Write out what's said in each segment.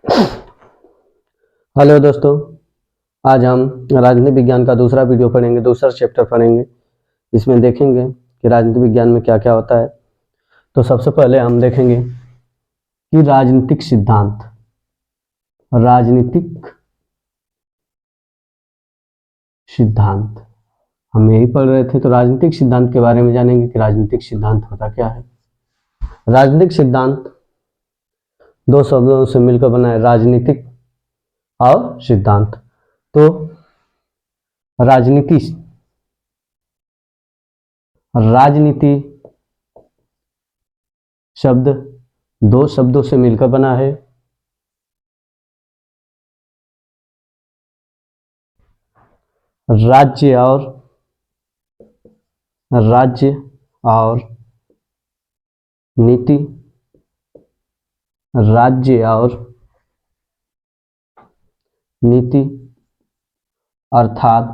Hello दोस्तों, आज हम राजनीति विज्ञान का दूसरा वीडियो पढ़ेंगे, दूसरा चैप्टर पढ़ेंगे। इसमें देखेंगे कि राजनीति विज्ञान में क्या क्या होता है। तो सबसे पहले हम देखेंगे कि राजनीतिक सिद्धांत, राजनीतिक सिद्धांत हम यही पढ़ रहे थे। तो राजनीतिक सिद्धांत के बारे में जानेंगे कि राजनीतिक सिद्धांत होता क्या है। राजनीतिक सिद्धांत दो शब्दों से मिलकर बना है, राजनीतिक और सिद्धांत। तो राजनीति शब्द दो शब्दों से मिलकर बना है। राज्य और नीति, राज्य और नीति अर्थात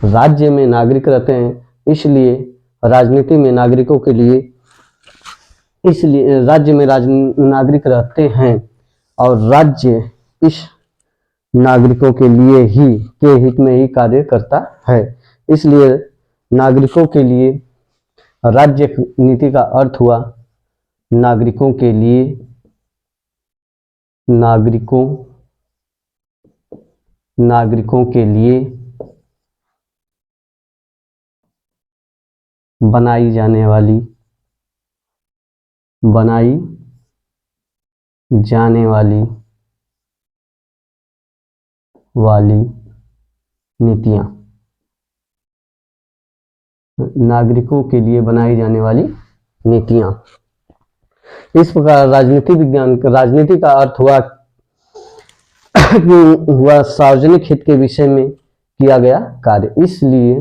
राज्य में नागरिक रहते हैं, इसलिए राजनीति में नागरिकों के लिए, इसलिए राज्य में नागरिक रहते हैं और राज्य इस नागरिकों के लिए ही के हित में ही कार्य करता है। इसलिए नागरिकों के लिए राज्य नीति का अर्थ हुआ नागरिकों के लिए, नागरिकों के लिए बनाई जाने वाली नीतियां, नागरिकों के लिए बनाई जाने वाली नीतियां। इस प्रकार राजनीति का अर्थ हुआ सार्वजनिक हित के विषय में किया गया कार्य। इसलिए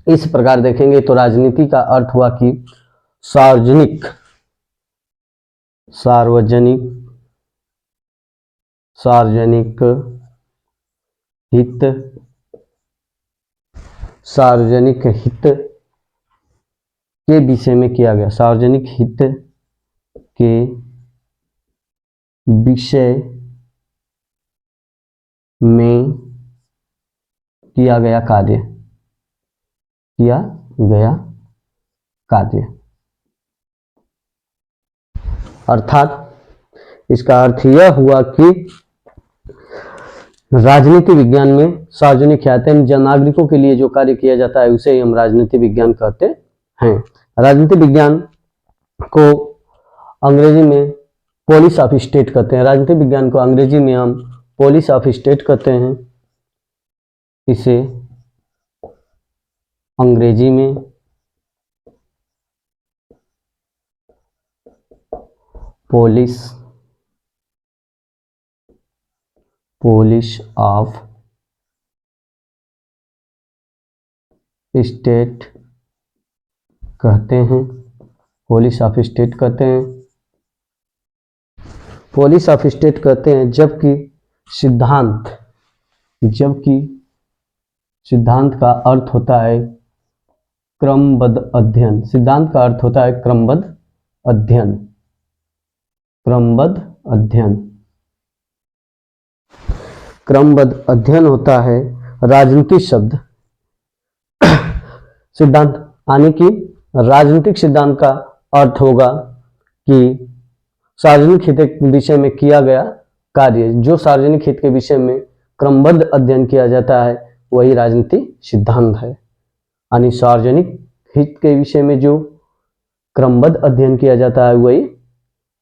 इस प्रकार देखेंगे तो राजनीति का अर्थ हुआ कि सार्वजनिक हित के विषय में किया गया, सार्वजनिक हित के विषय में किया गया कार्य। अर्थात इसका अर्थ यह हुआ कि राजनीति विज्ञान में सार्वजनिक हित जन नागरिकों के लिए जो कार्य किया जाता है उसे ही हम राजनीति विज्ञान कहते हैं। राजनीति विज्ञान को अंग्रेजी में पॉलिसी ऑफ स्टेट कहते हैं। राजनीति विज्ञान को अंग्रेजी में हम पॉलिसी ऑफ स्टेट कहते हैं। इसे अंग्रेजी में पॉलिसी ऑफ स्टेट कहते हैं। पॉलिसी ऑफ स्टेट कहते हैं। पॉलिसी ऑफ स्टेट कहते हैं जबकि सिद्धांत का अर्थ होता है क्रमबद्ध अध्ययन। सिद्धांत का अर्थ होता है क्रमबद्ध अध्ययन होता है राजनीतिक शब्द सिद्धांत, यानी कि राजनीतिक सिद्धांत का अर्थ होगा कि सार्वजनिक हित के विषय में किया गया कार्य। जो सार्वजनिक हित के विषय में क्रमबद्ध अध्ययन किया जाता है वही राजनीतिक सिद्धांत है। यानी सार्वजनिक हित के विषय में जो क्रमबद्ध अध्ययन किया जाता है वही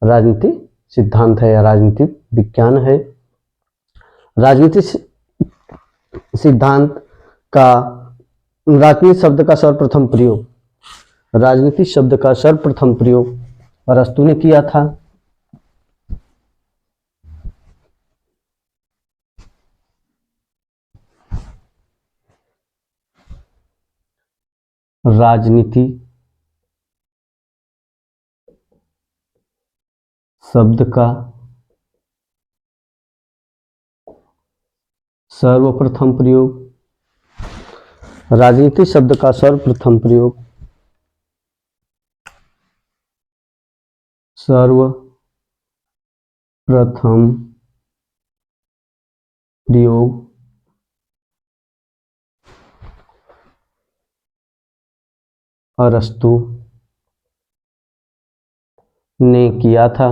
राजनीतिक सिद्धांत है या राजनीतिक विज्ञान है। राजनीतिक सिद्धांत का राजनीति शब्द का सर्वप्रथम प्रयोग अरस्तु ने किया था। राजनीति शब्द का सर्वप्रथम प्रयोग प्रथम प्रयोग अरस्तु ने किया था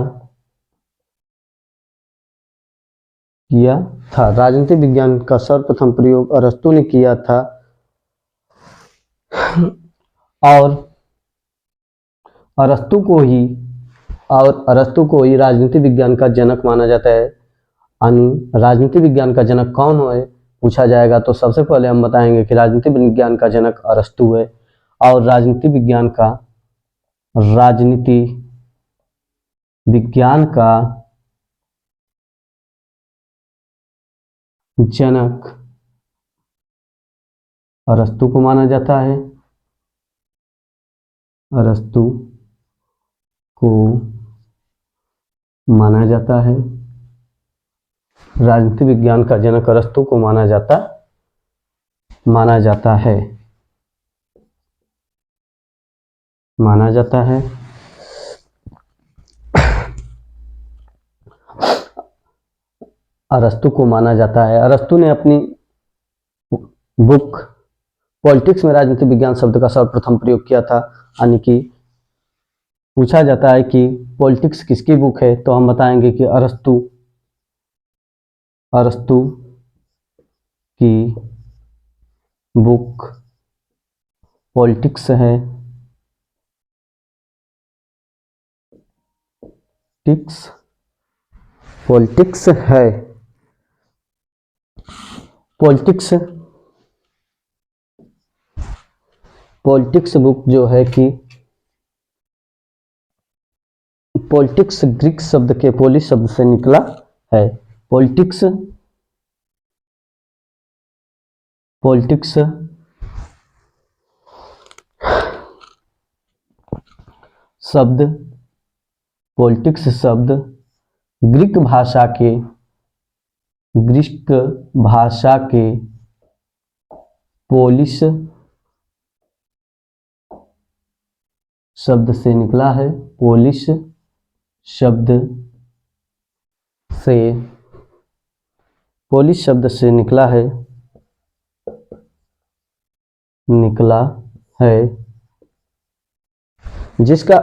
राजनीति विज्ञान का सर्वप्रथम प्रयोग अरस्तु ने किया था और अरस्तु को ही राजनीति विज्ञान का जनक माना जाता है। राजनीति विज्ञान का जनक कौन है पूछा जाएगा तो सबसे पहले हम बताएंगे कि राजनीति विज्ञान का जनक अरस्तु है और राजनीति विज्ञान का जनक अरस्तु को माना जाता है। अरस्तु को माना जाता है, राजनीति विज्ञान का जनक अरस्तु को माना जाता है। अरस्तु को माना जाता है। अरस्तु ने अपनी बुक पॉलिटिक्स में राजनीति विज्ञान शब्द का सर्वप्रथम प्रयोग किया था। यानी कि पूछा जाता है कि पॉलिटिक्स किसकी बुक है तो हम बताएंगे कि अरस्तु की बुक पॉलिटिक्स है। पॉलिटिक्स है। पॉलिटिक्स बुक जो है कि पॉलिटिक्स ग्रीक शब्द के पोलिस शब्द से निकला है। पॉलिटिक्स शब्द ग्रीक भाषा के पोलिस शब्द से निकला है। पोलिस शब्द से निकला है जिसका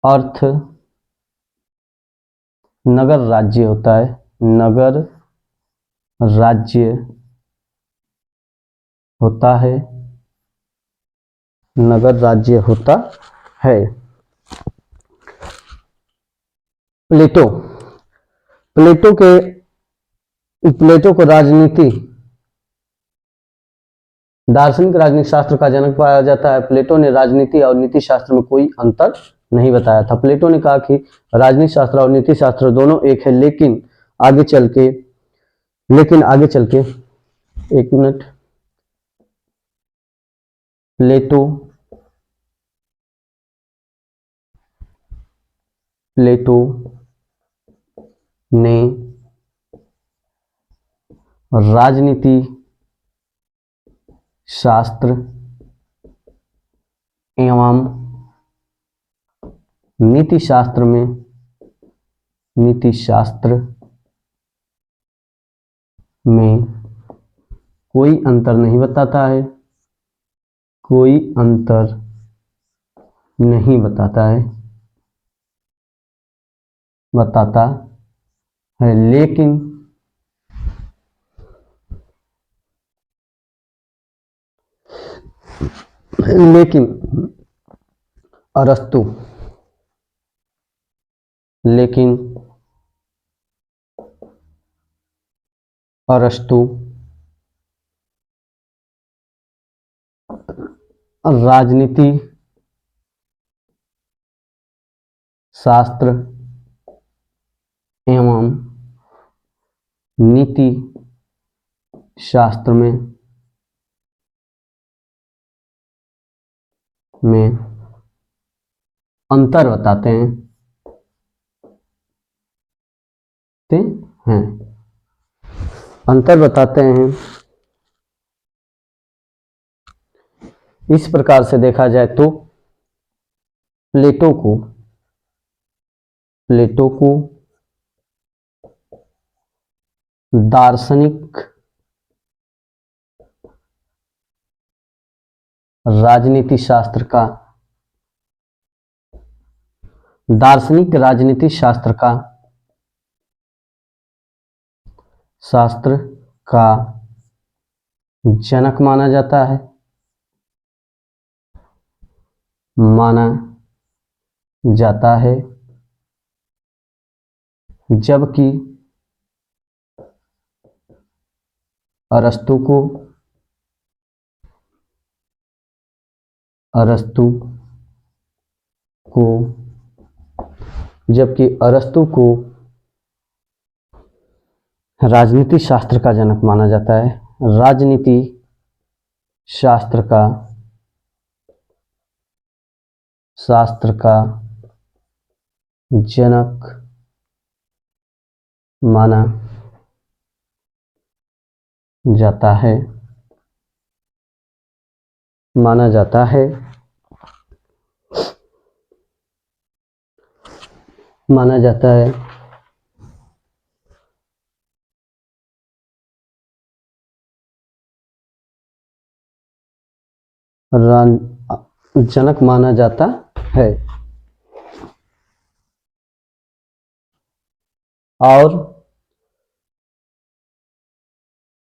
अर्थ नगर राज्य होता है। नगर राज्य होता है। प्लेटो को दार्शनिक राजनीति शास्त्र का जनक पाया जाता है। प्लेटो ने राजनीति और नीति शास्त्र में कोई अंतर नहीं बताया था। प्लेटो ने कहा कि राजनीति शास्त्र और नीति शास्त्र दोनों एक है, लेकिन आगे चल के एक मिनट। प्लेटो ने राजनीति शास्त्र एवं नीति शास्त्र में कोई अंतर नहीं बताता है, लेकिन अरस्तु राजनीति शास्त्र एवं नीति शास्त्र में अंतर बताते हैं। इस प्रकार से देखा जाए तो प्लेटो को दार्शनिक राजनीति शास्त्र का शास्त्र का जनक माना जाता है, जबकि अरस्तू को राजनीति शास्त्र का जनक माना जाता है। राजनीति शास्त्र का जनक माना जाता है। जनक माना जाता है। और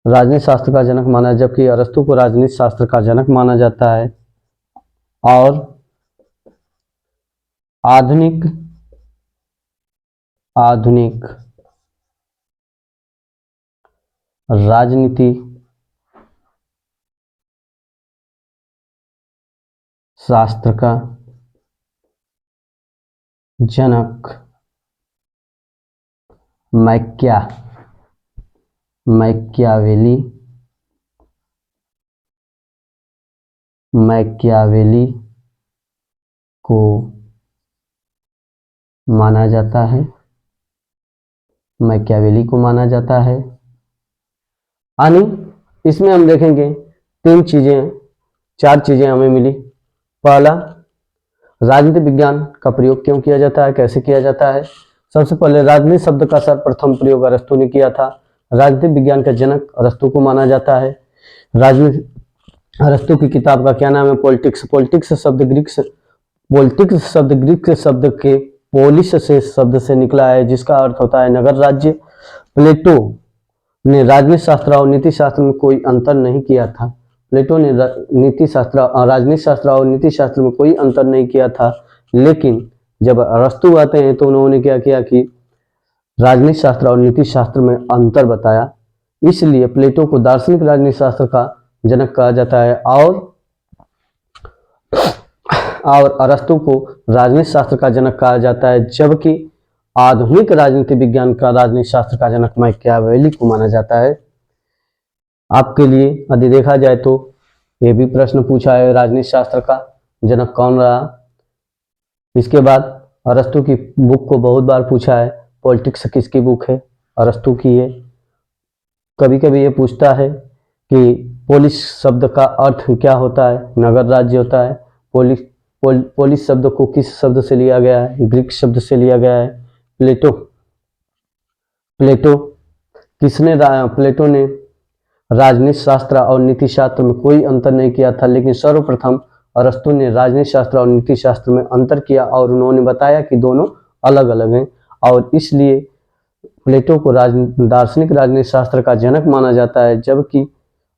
राजनीति शास्त्र का जनक माना, जबकि अरस्तू को राजनीति शास्त्र का जनक माना जाता है। और आधुनिक राजनीति शास्त्र का जनक मैकियावेली को माना जाता है। यानी इसमें हम देखेंगे 4 चीजें हमें मिली। पहला, राजनीति विज्ञान का प्रयोग क्यों किया जाता है, कैसे किया जाता है। सबसे पहले राजनीति शब्द का सर्वप्रथम प्रयोग अरस्तू ने किया था। राजनीति विज्ञान का जनक अरस्तू को माना जाता है। राजनीति अरस्तू की किताब का क्या नाम है, पॉलिटिक्स। पॉलिटिक्स शब्द ग्रीक शब्द के पोलिस शब्द से निकला है, जिसका अर्थ होता है नगर राज्य। प्लेटो ने राजनीति शास्त्र और नीति शास्त्र में कोई अंतर नहीं किया था। प्लेटो ने राजनीति शास्त्र और नीति शास्त्र में कोई अंतर नहीं किया था, लेकिन जब अरस्तू आते हैं तो उन्होंने क्या किया कि राजनीति शास्त्र और नीति शास्त्र में अंतर बताया। इसलिए प्लेटो को दार्शनिक राजनीति शास्त्र का जनक कहा जाता है और अरस्तू को राजनीति शास्त्र का जनक कहा जाता है, जबकि आधुनिक राजनीति विज्ञान का राजनीति शास्त्र का जनक मैकियावेली को माना जाता है। आपके लिए यदि देखा जाए तो ये भी प्रश्न पूछा है, राजनीति शास्त्र का जनक कौन रहा। इसके बाद अरस्तू की बुक को बहुत बार पूछा है, पॉलिटिक्स किसकी बुक है, अरस्तू की है। कभी कभी ये पूछता है कि पोलिस शब्द का अर्थ क्या होता है, नगर राज्य होता है। पोलिस शब्द को किस शब्द से लिया गया है, ग्रीक शब्द से लिया गया है। प्लेटो ने राजनीति शास्त्र और नीति शास्त्र में कोई अंतर नहीं किया था, लेकिन सर्वप्रथम अरस्तू ने राजनीति शास्त्र और नीति शास्त्र में अंतर किया और उन्होंने बताया कि दोनों अलग अलग हैं, और इसलिए प्लेटो को दार्शनिक राजनीति शास्त्र का जनक माना जाता है, जबकि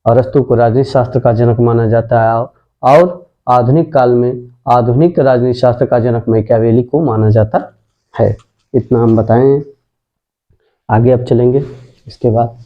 अरस्तू को राजनीति शास्त्र का जनक माना जाता है। और आधुनिक काल में आधुनिक राजनीति शास्त्र का जनक मैकियावेली को माना जाता है। इतना हम बताएं। आगे अब चलेंगे इसके बाद।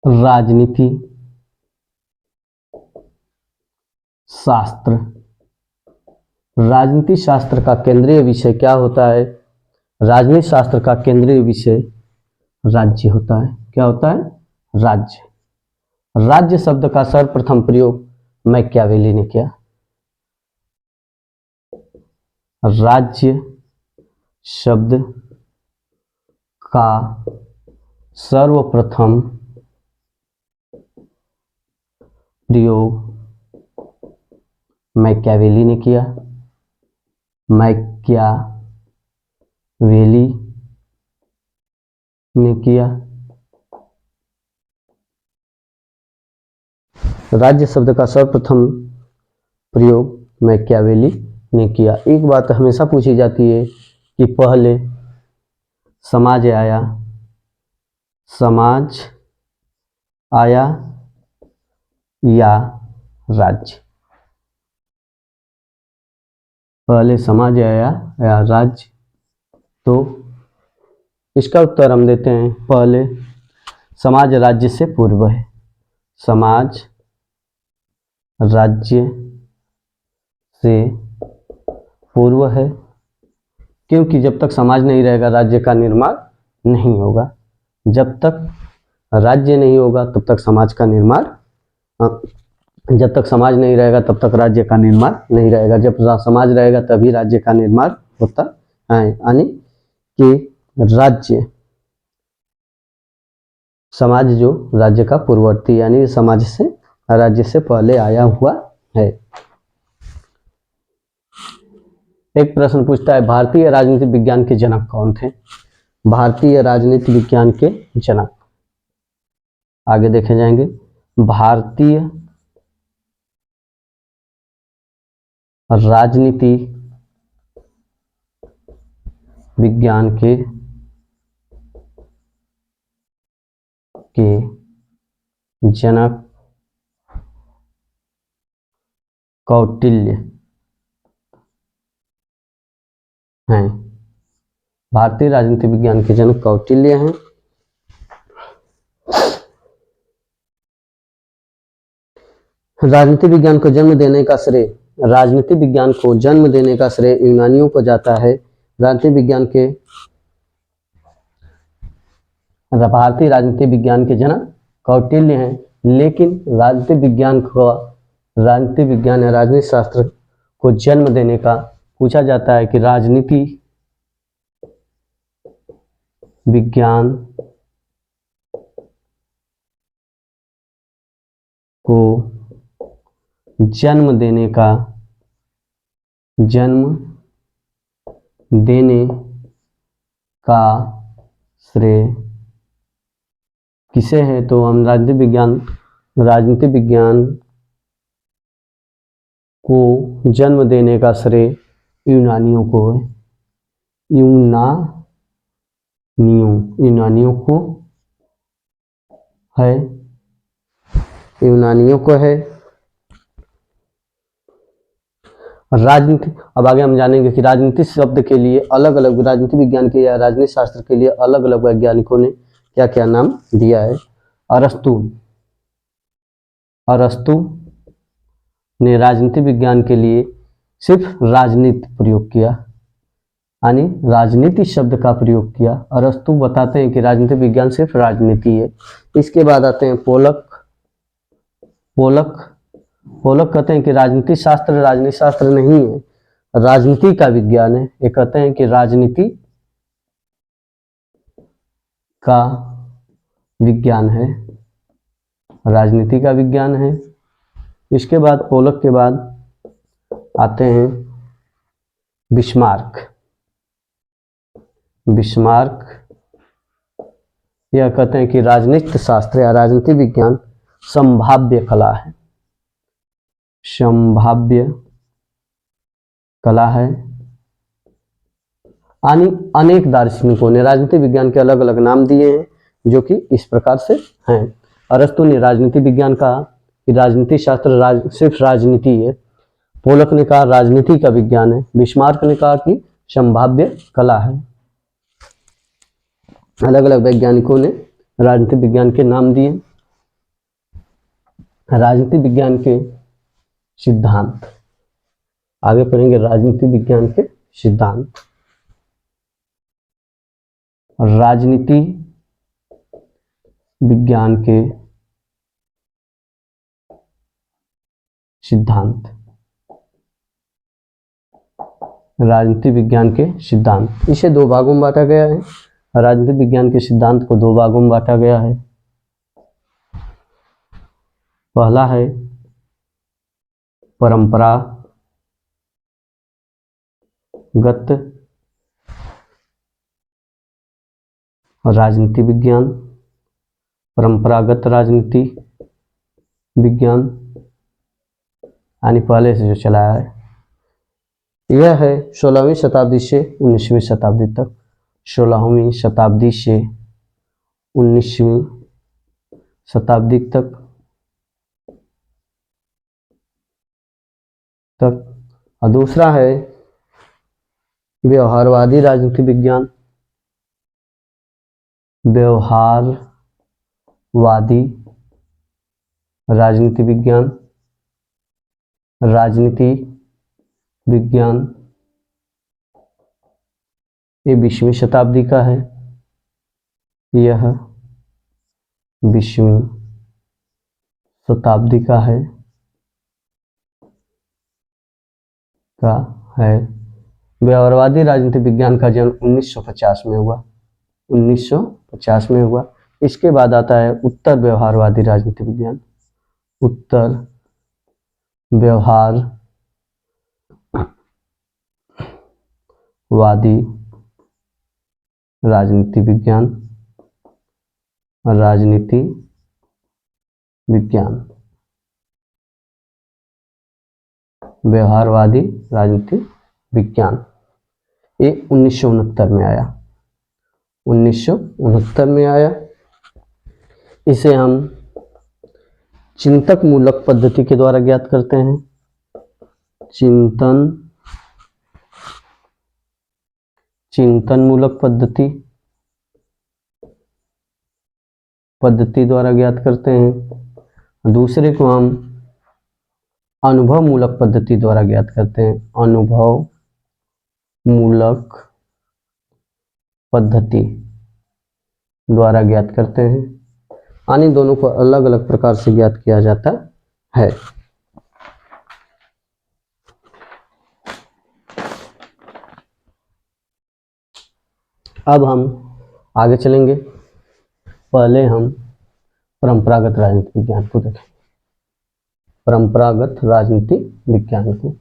राजनीति शास्त्र। राजनीति शास्त्र का केंद्रीय विषय क्या होता है? राजनीति शास्त्र का केंद्रीय विषय राज्य होता है। क्या होता है? राज्य। राज्य शब्द का सर्वप्रथम प्रयोग मैकियावेली ने किया। राज्य शब्द का सर्वप्रथम प्रयोग मैकियावेली ने किया। मैकियावेली ने किया। राज्य शब्द का सर्वप्रथम प्रयोग मैकियावेली ने किया। एक बात हमेशा पूछी जाती है कि पहले समाज आया या राज्य? पहले समाज आया या राज्य? तो इसका उत्तर हम देते हैं पहले समाज राज्य से पूर्व है। समाज राज्य से पूर्व है, क्योंकि जब तक समाज नहीं रहेगा राज्य का निर्माण नहीं होगा। जब तक राज्य नहीं होगा तब तक समाज का निर्माण, जब तक समाज नहीं रहेगा तब तक राज्य का निर्माण नहीं रहेगा। जब समाज रहेगा तभी राज्य का निर्माण होता है। यानी कि राज्य, समाज जो राज्य का पूर्ववर्ती, यानी समाज से राज्य से पहले आया हुआ है। एक प्रश्न पूछता है भारतीय राजनीति विज्ञान के जनक कौन थे? भारतीय राजनीति विज्ञान के जनक आगे देखे जाएंगे। भारतीय राजनीति विज्ञान के जनक कौटिल्य हैं। भारतीय राजनीति विज्ञान के जनक कौटिल्य हैं। राजनीति विज्ञान को जन्म देने का श्रेय, राजनीति विज्ञान को जन्म देने का श्रेय यूनानियों को जाता है। राजनीति विज्ञान के, भारतीय राजनीति विज्ञान के जनक कौटिल्य हैं, लेकिन राजनीति विज्ञान या राजनीति शास्त्र को जन्म देने का पूछा जाता है कि राजनीति विज्ञान को जन्म देने का श्रेय किसे है? तो हम राजनीति विज्ञान को जन्म देने का श्रेय यूनानियों को है। यूनानियों को है। राजनीति, अब आगे हम जानेंगे कि राजनीति शब्द के लिए अलग अलग, राजनीति विज्ञान के या राजनीति शास्त्र के लिए अलग अलग वैज्ञानिकों ने क्या क्या नाम दिया है। अरस्तु ने राजनीति विज्ञान के लिए सिर्फ राजनीति प्रयोग किया, यानी राजनीति शब्द का प्रयोग किया। अरस्तु बताते हैं कि राजनीति विज्ञान सिर्फ राजनीति है। इसके बाद आते हैं पोलक कहते हैं कि राजनीति शास्त्र नहीं है, राजनीति का विज्ञान है। ये कहते हैं कि राजनीति का विज्ञान है, राजनीति का विज्ञान है। इसके बाद पोलक के बाद आते हैं बिस्मार्क। यह कहते हैं कि राजनीति शास्त्र या राजनीति विज्ञान संभाव्य कला है। अनेक दार्शनिकों ने राजनीति विज्ञान के अलग अलग नाम दिए हैं, जो कि इस प्रकार से हैं। अरस्तु ने राजनीति विज्ञान कहा कि राजनीति शास्त्र सिर्फ राजनीति है। पोलक ने कहा राजनीति का विज्ञान है। बिस्मार्क ने कहा कि संभाव्य कला है। अलग अलग वैज्ञानिकों ने राजनीति विज्ञान के नाम दिए। राजनीति विज्ञान के सिद्धांत। आगे पढ़ेंगे राजनीति विज्ञान के सिद्धांत। राजनीति विज्ञान के सिद्धांत। राजनीति विज्ञान के सिद्धांत, इसे दो भागों में बांटा गया है। राजनीति विज्ञान के सिद्धांत को दो भागों में बांटा गया है। पहला है परंपरागत राजनीति विज्ञान, परंपरागत राजनीति विज्ञान, यानी पहले से जो चलाया है। यह है 16वीं शताब्दी से 19वीं शताब्दी तक, 16वीं शताब्दी से 19वीं शताब्दी तक और दूसरा है व्यवहारवादी राजनीति विज्ञान। व्यवहारवादी राजनीति विज्ञान, राजनीति विज्ञान ये 20वीं शताब्दी का है। यह 20वीं शताब्दी का है व्यवहारवादी राजनीति विज्ञान का जन्म 1950 में हुआ। 1950 में हुआ। इसके बाद आता है उत्तर व्यवहारवादी राजनीति विज्ञान। उत्तर व्यवहारवादी राजनीति विज्ञान, राजनीति विज्ञान, व्यवहारवादी राजनीति विज्ञान, ये 1969 में आया। 1969 में आया। इसे हम चिंतक मूलक पद्धति के द्वारा ज्ञात करते हैं। चिंतन मूलक पद्धति द्वारा ज्ञात करते हैं। दूसरे को हम अनुभव मूलक पद्धति द्वारा ज्ञात करते हैं। अनुभव मूलक पद्धति द्वारा ज्ञात करते हैं। यानी दोनों को अलग अलग प्रकार से ज्ञात किया जाता है। अब हम आगे चलेंगे। पहले हम परंपरागत राजनीति विज्ञान को देखें। परंपरागत राजनीति विज्ञान को